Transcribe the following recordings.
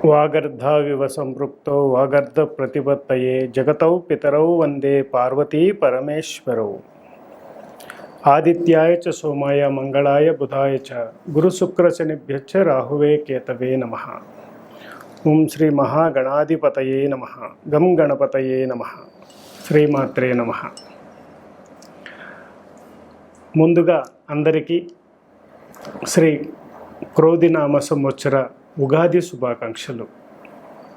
వాగర్ధావివ సంపృక్తో వాగర్ధ ప్రతిపత్తయే జగతౌ పితరౌ వందే పార్వతీ పరమేశ్వరౌ. ఆదిత్యాయ చ సోమాయ మంగళాయ బుధాయ చ గురుశుక్రశనిభ్యశ్చ రాహువే కేతవే నమః. ఓం శ్రీ మహాగణాధిపతయే నమః. గం గణపతయే నమః. శ్రీమాత్రే నమః. ముందుగా అందరికీ శ్రీ క్రోధినామ సంవత్సర ఉగాది శుభాకాంక్షలు.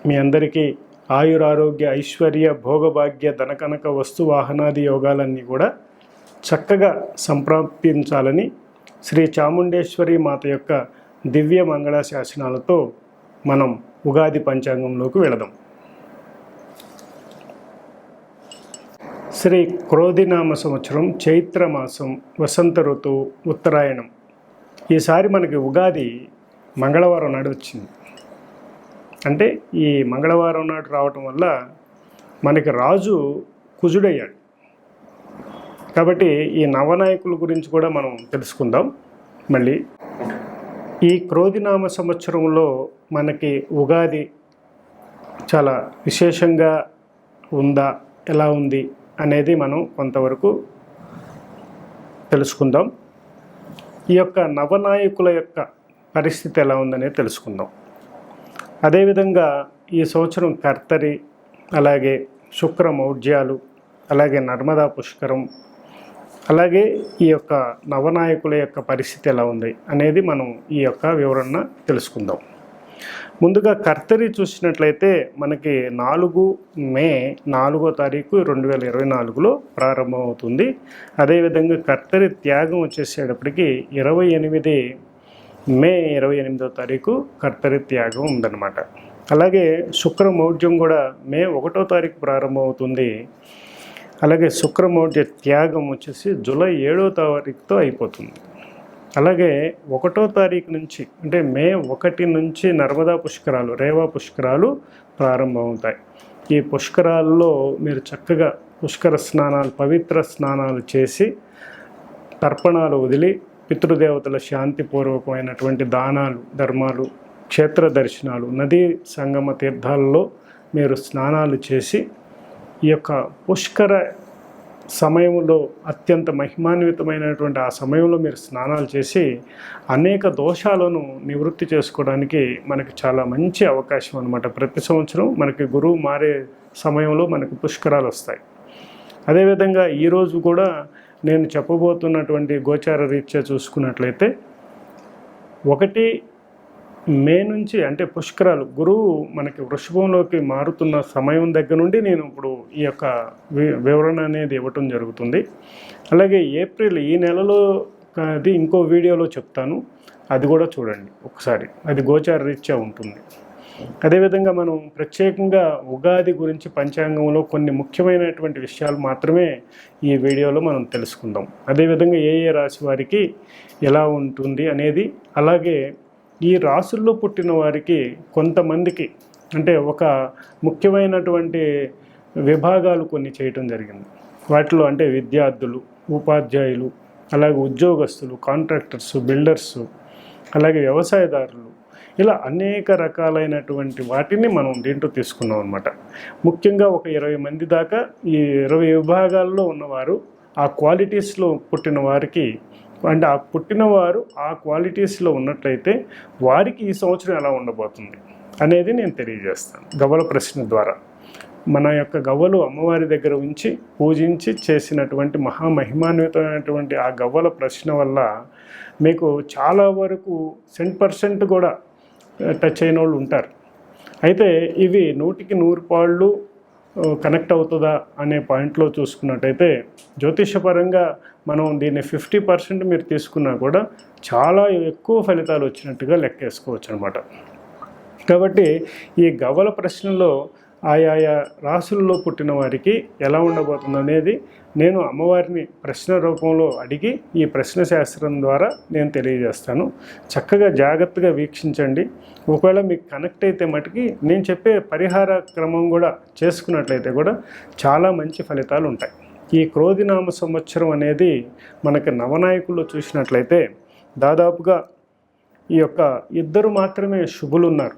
మీ అందరికీ ఆయురారోగ్య ఐశ్వర్య భోగభాగ్య ధనకనక వస్తు వాహనాది యోగాలన్నీ కూడా చక్కగా సంప్రాప్తించాలని శ్రీ చాముండేశ్వరి మాత యొక్క దివ్య మంగళ శాసనాలతో మనం ఉగాది పంచాంగంలోకి వెళదాం. శ్రీ క్రోధినామ సంవత్సరం చైత్రమాసం వసంత ఋతువు ఉత్తరాయణం. ఈసారి మనకి ఉగాది మంగళవారం నాడు వచ్చింది. అంటే ఈ మంగళవారం నాడు రావటం వల్ల మనకి రాజు కుజుడయ్యాడు. కాబట్టి ఈ నవనాయకుల గురించి కూడా మనం తెలుసుకుందాం. మళ్ళీ ఈ క్రోధినామ సంవత్సరంలో మనకి ఉగాది చాలా విశేషంగా ఉందా, ఎలా ఉంది అనేది మనం కొంతవరకు తెలుసుకుందాం. ఈ యొక్క నవనాయకుల యొక్క పరిస్థితి ఎలా ఉందనేది తెలుసుకుందాం. అదేవిధంగా ఈ సంవత్సరం కర్తరి, అలాగే శుక్ర మౌఢ్యాలు, అలాగే నర్మదా పుష్కరం, అలాగే ఈ యొక్క నవనాయకుల యొక్క పరిస్థితి ఎలా ఉంది అనేది మనం ఈ యొక్క వివరణ తెలుసుకుందాం. ముందుగా కర్తరి చూసినట్లయితే మనకి 4 మే 2024 ప్రారంభమవుతుంది. అదేవిధంగా కర్తరి త్యాగం వచ్చేసేటప్పటికి 28 మే 28 కర్తరి త్యాగం ఉందన్నమాట. అలాగే శుక్ర మౌఢ్యం కూడా మే 1 ప్రారంభమవుతుంది. అలాగే శుక్ర మౌఢ్య త్యాగం వచ్చేసి జూలై 7 అయిపోతుంది. అలాగే 1 నుంచి అంటే మే 1 నుంచి నర్మదా పుష్కరాలు, రేవా పుష్కరాలు ప్రారంభమవుతాయి. ఈ పుష్కరాల్లో మీరు చక్కగా పుష్కర స్నానాలు, పవిత్ర స్నానాలు చేసి తర్పణాలు వదిలి పితృదేవతల శాంతిపూర్వకమైనటువంటి దానాలు, ధర్మాలు, క్షేత్ర దర్శనాలు, నదీ సంగమ తీర్థాలలో మీరు స్నానాలు చేసి ఈ యొక్క పుష్కర సమయంలో అత్యంత మహిమాన్వితమైనటువంటి ఆ సమయంలో మీరు స్నానాలు చేసి అనేక దోషాలను నివృత్తి చేసుకోవడానికి మనకి చాలా మంచి అవకాశం అన్నమాట. ప్రతి సంవత్సరం మనకి గురువు మారే సమయంలో మనకి పుష్కరాలు వస్తాయి. అదేవిధంగా ఈరోజు కూడా నేను చెప్పబోతున్నటువంటి గోచార రీత్యా చూసుకున్నట్లయితే 1 మే నుంచి అంటే పుష్కరాలు గురువు మనకి వృషభంలోకి మారుతున్న సమయం దగ్గర నుండి నేను ఇప్పుడు ఈ యొక్క వివరణ అనేది ఇవ్వటం జరుగుతుంది. అలాగే ఏప్రిల్ ఈ నెలలో అది ఇంకో వీడియోలో చెప్తాను, అది కూడా చూడండి ఒకసారి, అది గోచార రీత్యా ఉంటుంది. అదేవిధంగా మనం ప్రత్యేకంగా ఉగాది గురించి పంచాంగంలో కొన్ని ముఖ్యమైనటువంటి విషయాలు మాత్రమే ఈ వీడియోలో మనం తెలుసుకుందాం. అదేవిధంగా ఏ రాశి వారికి ఎలా ఉంటుంది అనేది, అలాగే ఈ రాసుల్లో పుట్టిన వారికి కొంతమందికి అంటే ఒక ముఖ్యమైనటువంటి విభాగాలు కొన్ని చేయటం జరిగింది. వాటిలో అంటే విద్యార్థులు, ఉపాధ్యాయులు, అలాగే ఉద్యోగస్తులు, కాంట్రాక్టర్స్, బిల్డర్స్, అలాగే వ్యవసాయదారులు, ఇలా అనేక రకాలైనటువంటి వాటిని మనం దీంట్లో తీసుకున్నాం అన్నమాట. ముఖ్యంగా ఒక 20 మంది దాకా ఈ 20 విభాగాల్లో ఉన్నవారు ఆ క్వాలిటీస్లో పుట్టిన వారికి, అంటే ఆ పుట్టినవారు ఆ క్వాలిటీస్లో ఉన్నట్లయితే వారికి ఈ సంవత్సరం ఎలా ఉండబోతుంది అనేది నేను తెలియజేస్తాను గవ్వల ప్రశ్న ద్వారా. మన యొక్క గవ్వలు అమ్మవారి దగ్గర ఉంచి పూజించి చేసినటువంటి మహామహిమాన్వితమైనటువంటి ఆ గవ్వల ప్రశ్న వల్ల మీకు చాలా వరకు 100% కూడా టచ్ అయిన వాళ్ళు ఉంటారు. అయితే ఇవి 100కి 100 పాళ్ళు కనెక్ట్ అవుతుందా అనే పాయింట్లో చూసుకున్నట్టయితే జ్యోతిషపరంగా మనం దీన్ని 50% మీరు తీసుకున్నా కూడా చాలా ఎక్కువ ఫలితాలు వచ్చినట్టుగా లెక్కేసుకోవచ్చు అనమాట. కాబట్టి ఈ గవ్వల ప్రశ్నలో ఆయా రాసుల్లో పుట్టిన వారికి ఎలా ఉండబోతుంది అనేది నేను అమ్మవారిని ప్రశ్న రూపంలో అడిగి ఈ ప్రశ్న శాస్త్రం ద్వారా నేను తెలియజేస్తాను. చక్కగా జాగ్రత్తగా వీక్షించండి. ఒకవేళ మీకు కనెక్ట్ అయితే మటుకి నేను చెప్పే పరిహార క్రమం కూడా చేసుకున్నట్లయితే కూడా చాలా మంచి ఫలితాలు ఉంటాయి. ఈ క్రోధినామ సంవత్సరం అనేది మనకి నవనాయకుల్లో చూసినట్లయితే దాదాపుగా ఈ యొక్క 2 మాత్రమే శుభులు ఉన్నారు.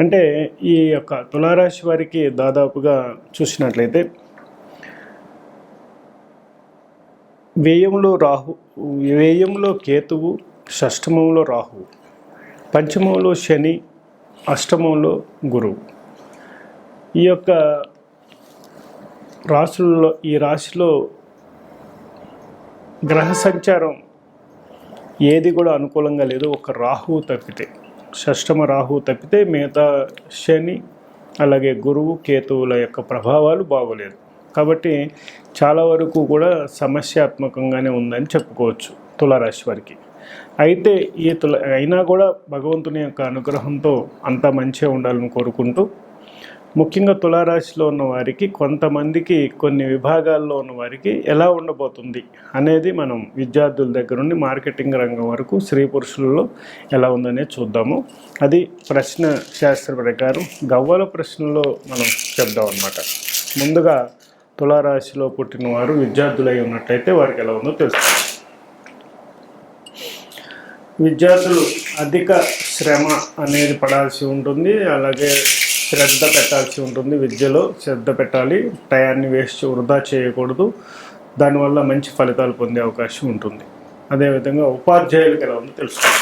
అంటే ఈ యొక్క తులారాశి వారికి దాదాపుగా చూసినట్లయితే వ్యయంలో కేతువు, షష్టమంలో రాహువు, పంచమంలో శని, అష్టమంలో గురువు. ఈ యొక్క ఈ రాశిలో గ్రహ సంచారం ఏది కూడా అనుకూలంగా లేదు. ఒక రాహువు తప్పితే, షష్టమ రాహువు తప్పితే మిగతా శని అలాగే గురువు కేతువుల యొక్క ప్రభావాలు బాగోలేదు. కాబట్టి చాలా వరకు కూడా సమస్యాత్మకంగానే ఉందని చెప్పుకోవచ్చు తులారాశి వారికి. అయితే అయినా కూడా భగవంతుని యొక్క అనుగ్రహంతో అంతా మంచిగా ఉండాలని కోరుకుంటూ, ముఖ్యంగా తులారాశిలో ఉన్న వారికి, కొంతమందికి కొన్ని విభాగాల్లో ఉన్న వారికి ఎలా ఉండబోతుంది అనేది మనం విద్యార్థుల దగ్గర నుండి మార్కెటింగ్ రంగం వరకు స్త్రీ పురుషులలో ఎలా ఉందనే చూద్దాము. అది ప్రశ్న శాస్త్ర ప్రకారం గవ్వల ప్రశ్నలో మనం చెప్దాం అన్నమాట. ముందుగా తులారాశిలో పుట్టిన వారు విద్యార్థులై ఉన్నట్లయితే వారికి ఎలా ఉందో తెలుస్తుంది. విద్యార్థులు అధిక శ్రమ అనేది పడాల్సి ఉంటుంది, అలాగే శ్రద్ధ పెట్టాల్సి ఉంటుంది. విద్యలో శ్రద్ధ పెట్టాలి, టయాన్ని వేస్ట్ వృధా చేయకూడదు. దానివల్ల మంచి ఫలితాలు పొందే అవకాశం ఉంటుంది. అదేవిధంగా ఉపాధ్యాయులకు ఎలా ఉందో తెలుసుకోవాలి.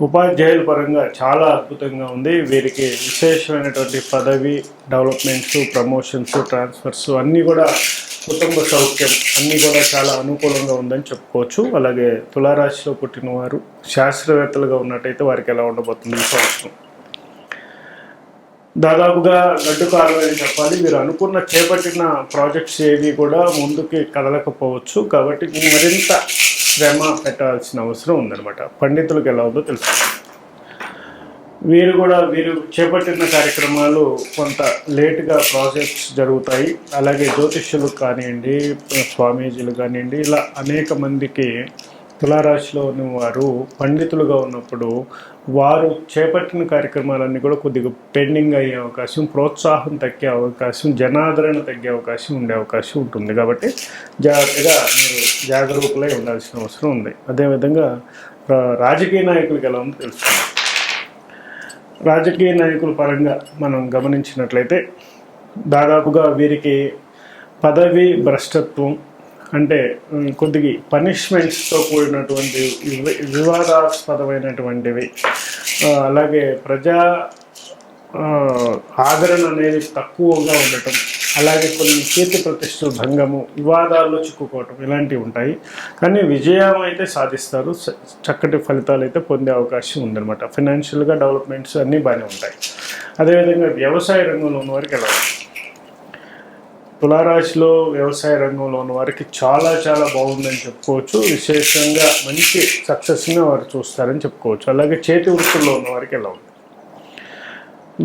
ఉపాధ్యాయుల పరంగా చాలా అద్భుతంగా ఉంది. వీరికి విశేషమైనటువంటి పదవి డెవలప్మెంట్స్, ప్రమోషన్స్, ట్రాన్స్ఫర్స్ అన్నీ కూడా, కుటుంబ సౌఖ్యం అన్నీ కూడా చాలా అనుకూలంగా ఉందని చెప్పుకోవచ్చు. అలాగే తులారాశిలో పుట్టిన వారు శాస్త్రవేత్తలుగా ఉన్నట్టయితే వారికి ఎలా ఉండబోతుంది ఈ సంవత్సరం? దాదాపుగా గడ్డు కాలమని చెప్పాలి. మీరు అనుకున్న చేపట్టిన ప్రాజెక్ట్స్ ఏవి కూడా ముందుకి కదలకపోవచ్చు. కాబట్టి మరింత శ్రమ పెట్టాల్సిన అవసరం ఉందన్నమాట. పండితులకు ఎలా ఉందో తెలుసు. వీరు చేపట్టిన కార్యక్రమాలు కొంత లేటుగా ప్రాజెక్ట్స్ జరుగుతాయి. అలాగే జ్యోతిష్యులకు కానివ్వండి, స్వామీజీలు కానివ్వండి, ఇలా అనేక మందికి తులారాశిలో ఉన్నవారు పండితులుగా ఉన్నప్పుడు వారు చేపట్టిన కార్యక్రమాలన్నీ కూడా కొద్దిగా పెండింగ్ అయ్యే అవకాశం, ప్రోత్సాహం తగ్గే అవకాశం, జనాదరణ తగ్గే అవకాశం ఉండే అవకాశం ఉంటుంది. కాబట్టి జాగ్రత్తగా మీరు జాగరూకులై ఉండాల్సిన అవసరం ఉంది. అదేవిధంగా రాజకీయ నాయకులకు ఎలా ఉందో తెలుస్తుంది. రాజకీయ నాయకుల పరంగా మనం గమనించినట్లయితే దాదాపుగా వీరికి పదవి భ్రష్టత్వం, అంటే కొద్దిగా పనిష్మెంట్స్తో కూడినటువంటి వివాదాస్పదమైనటువంటివి, అలాగే ప్రజా ఆదరణ అనేది తక్కువగా ఉండటం, అలాగే కొన్ని కీర్తి ప్రతిష్టలు భంగము, వివాదాల్లో చిక్కుకోవటం ఇలాంటివి ఉంటాయి. కానీ విజయం అయితే సాధిస్తారు, చక్కటి ఫలితాలు అయితే పొందే అవకాశం ఉందన్నమాట. ఫైనాన్షియల్గా డెవలప్మెంట్స్ అన్నీ బాగానే ఉంటాయి. అదేవిధంగా వ్యవసాయ రంగంలో ఉన్న వారికి ఎలా ఉంది? తులారాశిలో వ్యవసాయ రంగంలో ఉన్న వారికి చాలా చాలా బాగుందని చెప్పుకోవచ్చు. విశేషంగా మంచి సక్సెస్ని వారు చూస్తారని చెప్పుకోవచ్చు. అలాగే చేతి వృత్తుల్లో ఉన్న వారికి ఎలా ఉంది?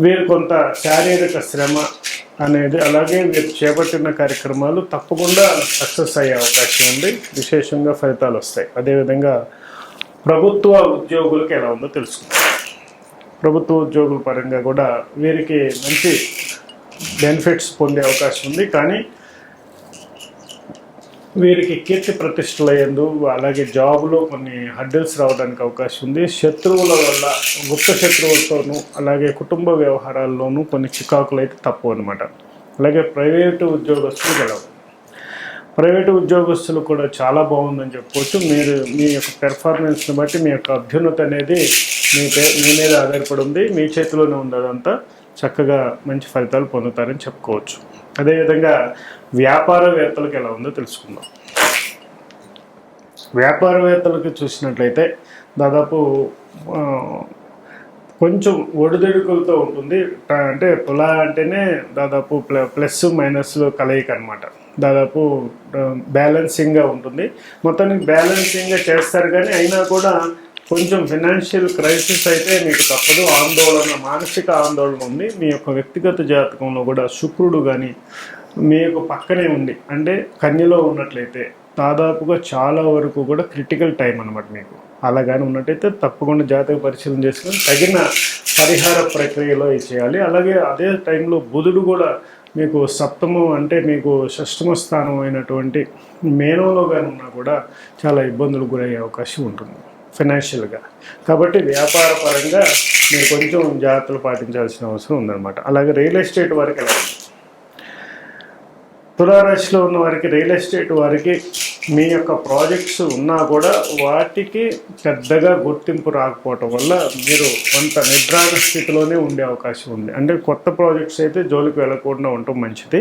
వీరు కొంత శారీరక శ్రమ అనేది, అలాగే వీరు చేపట్టిన కార్యక్రమాలు తప్పకుండా సక్సెస్ అయ్యే అవకాశం ఉంది. విశేషంగా ఫలితాలు వస్తాయి. అదేవిధంగా ప్రభుత్వ ఉద్యోగులకు ఎలా ఉందో తెలుసుకుందాం. ప్రభుత్వ ఉద్యోగుల పరంగా కూడా వీరికి మంచి బెనిఫిట్స్ పొందే అవకాశం ఉంది. కానీ వీరికి కీర్తి ప్రతిష్టలయందు, అలాగే జాబులో కొన్ని హడ్డిల్స్ రావడానికి అవకాశం ఉంది. శత్రువుల వల్ల, గుప్త శత్రువులతోనూ, అలాగే కుటుంబ వ్యవహారాల్లోనూ కొన్ని చికాకులు అయితే తప్పు అనమాట. అలాగే ప్రైవేటు ఉద్యోగస్తులు గెలవు. ప్రైవేటు ఉద్యోగస్తులు కూడా చాలా బాగుందని చెప్పుకోవచ్చు. మీ యొక్క పెర్ఫార్మెన్స్ని బట్టి మీ యొక్క అభ్యున్నతి అనేది మీ మీద ఆధారపడి ఉంది. మీ చేతిలోనే ఉంది. అదంతా చక్కగా మంచి ఫలితాలు పొందుతారని చెప్పుకోవచ్చు. అదేవిధంగా వ్యాపారవేత్తలకు ఎలా ఉందో తెలుసుకుందాం. వ్యాపారవేత్తలకు చూసినట్లయితే దాదాపు కొంచెం ఒడిదుడుకులతో ఉంటుంది. అంటే తులా అంటేనే దాదాపు ప్లస్ మైనస్లు కలయిక అనమాట. దాదాపు బ్యాలెన్సింగ్గా ఉంటుంది. మొత్తానికి బ్యాలెన్సింగ్గా చేస్తారు. కానీ అయినా కూడా కొంచెం ఫినాన్షియల్ క్రైసిస్ అయితే మీకు తప్పదు. ఆందోళన, మానసిక ఆందోళన ఉంది. మీ యొక్క వ్యక్తిగత జాతకంలో కూడా శుక్రుడు కానీ మీకు పక్కనే ఉండి, అంటే కన్యలో ఉన్నట్లయితే దాదాపుగా చాలా వరకు కూడా క్రిటికల్ టైం అనమాట. మీకు అలాగానే ఉన్నట్టయితే తప్పకుండా జాతక పరిశీలన చేసుకొని తగిన పరిహార ప్రక్రియలో చేయాలి. అలాగే అదే టైంలో బుధుడు కూడా మీకు సప్తమం, అంటే మీకు షష్టమ స్థానం అయినటువంటి మేనంలో కానీ ఉన్నా కూడా చాలా ఇబ్బందులు గురయ్యే అవకాశం ఉంటుంది. ఫైనాన్షియల్గా. కాబట్టి వ్యాపార పరంగా మీరు కొంచెం జాగ్రత్తలు పాటించాల్సిన అవసరం ఉందన్నమాట. అలాగే రియల్ ఎస్టేట్ వారికి ఎలా ఉంది? తులారాశిలో ఉన్న వారికి, రియల్ ఎస్టేట్ వారికి మీ యొక్క ప్రాజెక్ట్స్ ఉన్నా కూడా వాటికి పెద్దగా గుర్తింపు రాకపోవటం వల్ల మీరు కొంత నిద్రాణ స్థితిలోనే ఉండే అవకాశం ఉంది. అంటే కొత్త ప్రాజెక్ట్స్ అయితే జోలికి వెళ్ళకుండా ఉండటం మంచిది.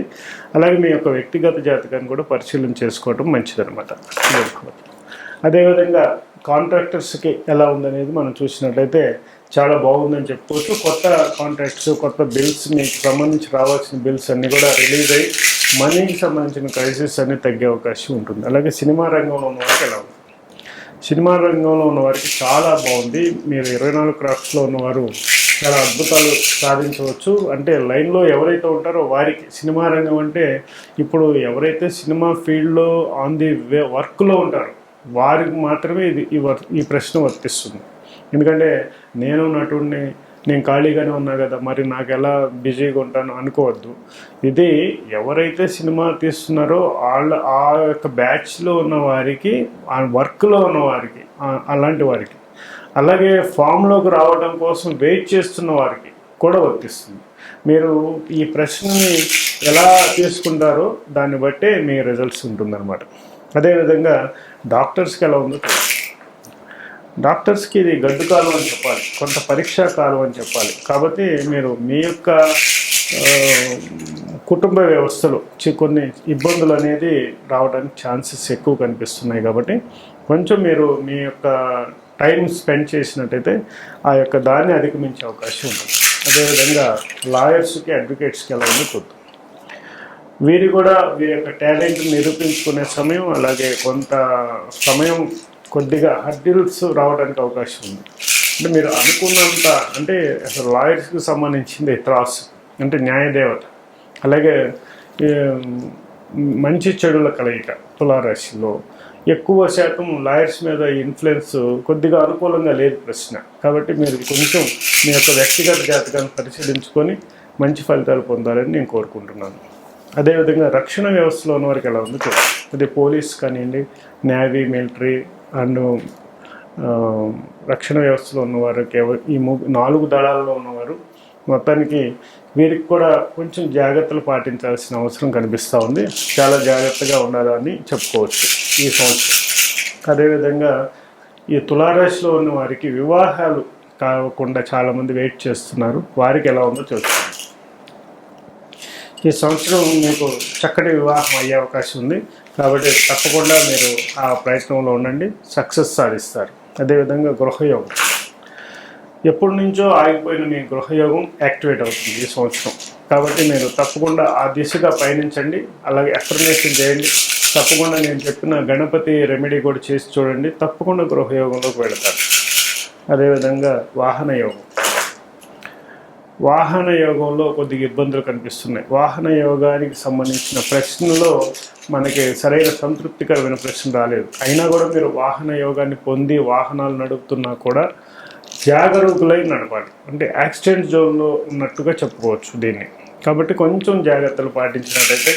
అలాగే మీ యొక్క వ్యక్తిగత జాతకాన్ని కూడా పరిశీలన చేసుకోవటం మంచిదన్నమాట. అదేవిధంగా కాంట్రాక్టర్స్కి ఎలా ఉందనేది మనం చూసినట్లయితే చాలా బాగుందని చెప్పుకోవచ్చు. కొత్త కాంట్రాక్ట్స్, కొత్త బిల్స్, మీకు సంబంధించి రావాల్సిన బిల్స్ అన్నీ కూడా రిలీజ్ అయ్యి మనీకి సంబంధించిన క్రైసిస్ అన్నీ తగ్గే అవకాశం ఉంటుంది. అలాగే సినిమా రంగంలో ఉన్న వారికి ఎలా ఉంది? సినిమా రంగంలో ఉన్న వారికి చాలా బాగుంది. మీరు 24 క్రాఫ్ట్స్లో ఉన్నవారు చాలా అద్భుతాలు సాధించవచ్చు. అంటే లైన్లో ఎవరైతే ఉంటారో వారికి, సినిమా రంగం అంటే ఇప్పుడు ఎవరైతే సినిమా ఫీల్డ్లో ఆన్ ది వర్క్లో ఉంటారో వారికి మాత్రమే ఈ ప్రశ్న వర్తిస్తుంది. ఎందుకంటే నేను నటుడిని, నేను ఖాళీగానే ఉన్నా కదా, మరి నాకు ఎలా బిజీగా ఉంటాను అనుకోవద్దు. ఇది ఎవరైతే సినిమా తీస్తున్నారో ఆ యొక్క బ్యాచ్లో ఉన్న వారికి, ఆ వర్క్లో ఉన్న వారికి, అలాంటి వారికి, అలాగే ఫామ్లోకి రావడం కోసం వెయిట్ చేస్తున్న వారికి కూడా వర్తిస్తుంది. మీరు ఈ ప్రశ్నని ఎలా తీసుకుంటారో దాన్ని బట్టే మీ రిజల్ట్స్ ఉంటుందన్నమాట. అదేవిధంగా డాక్టర్స్కి ఎలా ఉందో, డాక్టర్స్కి ఇది గడ్డు కాలం అని చెప్పాలి, కొంత పరీక్షా కాలం అని చెప్పాలి. కాబట్టి మీరు మీ యొక్క కుటుంబ వ్యవస్థలో కొన్ని ఇబ్బందులు అనేది రావడానికి ఛాన్సెస్ ఎక్కువ కనిపిస్తున్నాయి. కాబట్టి కొంచెం మీరు మీ యొక్క టైం స్పెండ్ చేసినట్టయితే ఆ యొక్క దాన్ని అధిగమించే అవకాశం ఉంటుంది. అదేవిధంగా లాయర్స్కి, అడ్వకేట్స్కి ఎలా ఉంది కొద్దు, వీరి కూడా వీరి యొక్క టాలెంట్ నిరూపించుకునే సమయం, అలాగే కొంత సమయం కొద్దిగా హర్డిల్స్ రావడానికి అవకాశం ఉంది. అంటే మీరు అనుకున్నంత, అంటే అసలు లాయర్స్కి సంబంధించింది త్రాస్ అంటే న్యాయదేవత, అలాగే మంచి చెడుల కలయిక తులారాశిలో ఎక్కువ శాతం లాయర్స్ మీద ఇన్ఫ్లుయెన్స్ కొద్దిగా అనుకూలంగా లేదు ప్రశ్న. కాబట్టి మీరు కొంచెం మీ యొక్క వ్యక్తిగత జాతకాన్ని పరిశీలించుకొని మంచి ఫలితాలు పొందాలని నేను కోరుకుంటున్నాను. అదేవిధంగా రక్షణ వ్యవస్థలో ఉన్న వారికి ఎలా ఉంది చూడండి. అది పోలీస్ కానివ్వండి, నేవీ, మిలిటరీ అండ్ రక్షణ వ్యవస్థలో ఉన్నవారికి, ఈ 4 దళాల్లో ఉన్నవారు మొత్తానికి వీరికి కూడా కొంచెం జాగ్రత్తలు పాటించాల్సిన అవసరం కనిపిస్తూ ఉంది. చాలా జాగ్రత్తగా ఉండాలని చెప్పుకోవచ్చు ఈ సంవత్సరం. అదేవిధంగా ఈ తులారాశిలో ఉన్న వారికి వివాహాలు కాకుండా చాలామంది వెయిట్ చేస్తున్నారు. వారికి ఎలా ఉందో చూస్తాం. ఈ సంవత్సరం మీకు చక్కటి వివాహం అయ్యే అవకాశం ఉంది. కాబట్టి తప్పకుండా మీరు ఆ ప్రయత్నంలో ఉండండి, సక్సెస్ సాధిస్తారు. అదేవిధంగా గృహయోగం, ఎప్పటి నుంచో ఆగిపోయిన మీ గృహయోగం యాక్టివేట్ అవుతుంది ఈ సంవత్సరం. కాబట్టి మీరు తప్పకుండా ఆ దిశగా పయనించండి. అలాగే అఫర్మేషన్ చేయండి. తప్పకుండా నేను చెప్పిన గణపతి రెమెడీ కూడా చేసి చూడండి, తప్పకుండా గృహయోగంలోకి వెళతారు. అదేవిధంగా వాహన యోగంలో కొద్దిగా ఇబ్బందులు కనిపిస్తున్నాయి. వాహన యోగానికి సంబంధించిన ప్రశ్నలో మనకి సరైన సంతృప్తికరమైన ప్రశ్న రాలేదు. అయినా కూడా మీరు వాహన యోగాన్ని పొంది వాహనాలు నడుపుతున్నా కూడా జాగరూకులై నడపాలి. అంటే యాక్సిడెంట్ జోన్లో ఉన్నట్టుగా చెప్పుకోవచ్చు దీన్ని. కాబట్టి కొంచెం జాగ్రత్తలు పాటించినట్టయితే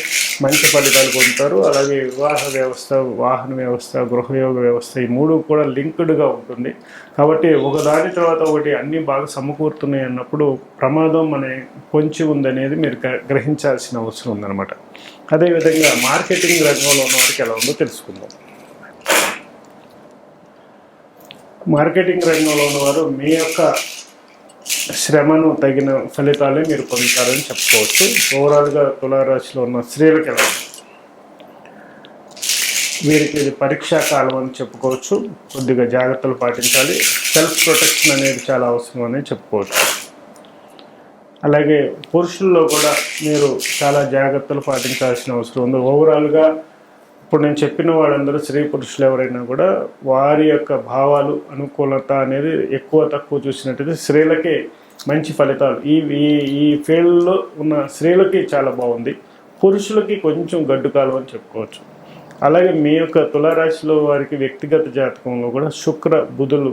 మంచి ఫలితాలు పొందుతారు. అలాగే వివాహ వ్యవస్థ, వాహన వ్యవస్థ, గృహయోగ వ్యవస్థ ఈ 3 కూడా లింక్డ్గా ఉంటుంది. కాబట్టి ఒకదాని తర్వాత ఒకటి అన్నీ బాగా సమకూరుతున్నాయి అన్నప్పుడు ప్రమాదం మన పొంచి ఉందనేది మీరు గ్రహించాల్సిన అవసరం ఉందన్నమాట. అదేవిధంగా మార్కెటింగ్ రంగంలో ఉన్న వారికి ఎలా ఉందో తెలుసుకుందాం. మార్కెటింగ్ రంగంలో ఉన్నవారు మీ యొక్క శ్రమను తగిన ఫలితాలే మీరు పొందుతారని చెప్పుకోవచ్చు. ఓవరాల్గా తులారాశిలో ఉన్న స్త్రీలకు ఎలా ఉంది? వీరికి ఇది పరీక్షా కాలం అని చెప్పుకోవచ్చు. కొద్దిగా జాగ్రత్తలు పాటించాలి. సెల్ఫ్ ప్రొటెక్షన్ అనేది చాలా అవసరం అని చెప్పుకోవచ్చు. అలాగే పురుషుల్లో కూడా మీరు చాలా జాగ్రత్తలు పాటించాల్సిన అవసరం ఉంది. ఓవరాల్గా ఇప్పుడు నేను చెప్పిన వాళ్ళందరూ స్త్రీ పురుషులు ఎవరైనా కూడా వారి యొక్క భావాలు, అనుకూలత అనేది ఎక్కువ తక్కువ చూసినట్టయితే స్త్రీలకే మంచి ఫలితాలు ఈ ఫీల్డ్లో ఉన్న స్త్రీలకి చాలా బాగుంది. పురుషులకి కొంచెం గడ్డు కాలం అని చెప్పుకోవచ్చు. అలాగే మీ యొక్క తులారాశిలో వారికి వ్యక్తిగత జాతకంలో కూడా శుక్ర బుధులు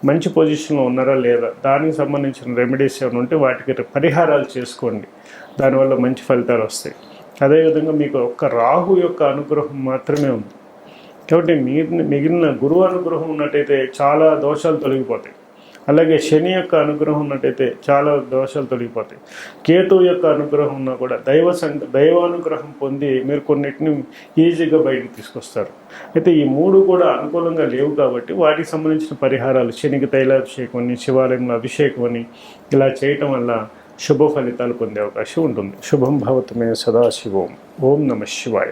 మంచి పొజిషన్లో ఉన్నారా లేదా, దానికి సంబంధించిన రెమెడీస్ ఏమైనా ఉంటే వాటికి పరిహారాలు చేసుకోండి. దానివల్ల మంచి ఫలితాలు వస్తాయి. అదేవిధంగా మీకు ఒక్క రాహు యొక్క అనుగ్రహం మాత్రమే ఉంది. కాబట్టి మిగిలిన గురువు అనుగ్రహం ఉన్నట్టయితే చాలా దోషాలు తొలగిపోతాయి. అలాగే శని యొక్క అనుగ్రహం ఉన్నట్టయితే చాలా దోషాలు తొలగిపోతాయి. కేతువు యొక్క అనుగ్రహం ఉన్నా కూడా దైవానుగ్రహం పొంది మీరు కొన్నిటిని ఈజీగా బయటకు తీసుకొస్తారు. అయితే ఈ 3 కూడా అనుకూలంగా లేవు కాబట్టి వాటికి సంబంధించిన పరిహారాలు, శనికి తైలాభిషేకం అని, శివాలయంలో అభిషేకం అని ఇలా చేయటం వల్ల శుభ ఫలితాలు పొందే అవకాశం ఉంటుంది. శుభం భవతు మే సదాశివోం. ఓం నమః శివాయ.